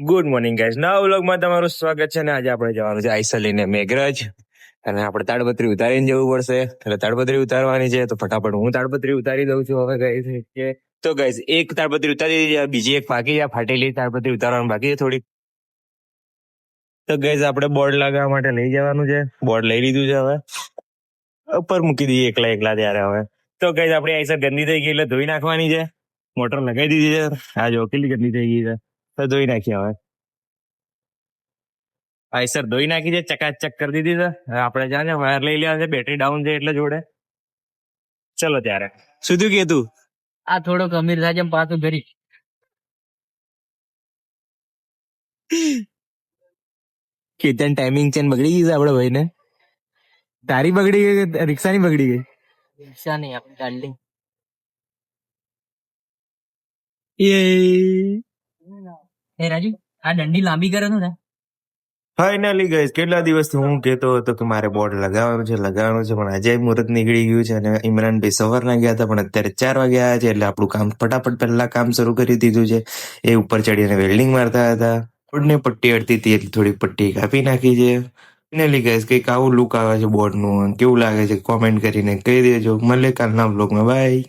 Good morning guys, નવા વ્લોગમાં તમારું સ્વાગત છે. ને આજે આપણે જવાનું છે આઈસર લઈને મેઘરજ, અને આપણે તાડપત્રી ઉતારીને જવું પડશે. એટલે તાડપત્રી ઉતારવાની છે, તો ફટાફટ હું તાડપત્રી ઉતારી દઉં છું હવે ગાઈઝ. તો ગાઈઝ એક તાડપત્રી ઉતારી દીધી, બીજી એક બાકી છે, ફાટેલી તાડપત્રી ઉતારવાની બાકી છે થોડી. તો ગાઈઝ આપણે બોર્ડ લગાવવા માટે લઈ જવાનું છે. બોર્ડ લઈ લીધું છે, હવે ઉપર મૂકી દઈએ એકલા એકલા ત્યારે. હવે તો ગાઈઝ આપણી આઈસર ગંદી થઈ ગઈ એટલે ધોઈ નાખવાની છે. મોટર લગાવી દીધી છે, આ જો કેટલી ગંદી થઈ ગઈ છે, તો ધોઈ નાખીએ. હવે આઈસર ધોઈ નાખી છે, ચકાચક કરી દીધી છે. હવે આપણે જ્યાં છે વાયર લઈ લેવા છે, બેટરી ડાઉન છે એટલે જોડે. ચલો ત્યારે શું થયું કે તું આ થોડોક અમીર થાય છે પાછું ગરીબ. કેતન ટાઈમિંગ ચેન બગડી ગઈ છે આપડે ભાઈ ને. તારી બગડી ગઈ કે રિક્ષાની બગડી ગઈ? રિક્ષા નહીં, આપણી ડાર્લિંગ. એ રાજુ, આ દંડી લાંબી કરે છે ને. ફાઇનલી ગાઈસ, કેટલા દિવસથી હું કહેતો હતો કે મારે બોર્ડ લગાવવાનું છે પણ આજે મુહૂર્ત નીકળી ગયું છે. અને ઇમરાનભાઈ સવારના ગયા હતા, પણ અત્યારે 4 વાગે આવ્યા છે. એટલે આપણું કામ ફટાફટ પહેલા કામ શરૂ કરી દીધું છે. એ ઉપર ચડીને વેલ્ડિંગ મારતા હતા. બોર્ડની પટ્ટી અડતી હતી એટલે થોડી પટ્ટી કાપી નાખી છે. ફાઇનલી ગાઈસ, કંઈક આવું લુક આવે છે બોર્ડનું. કેવું લાગે છે કોમેન્ટ કરીને કહી દેજો. મળે કાલના બ્લોગમાં. બાય.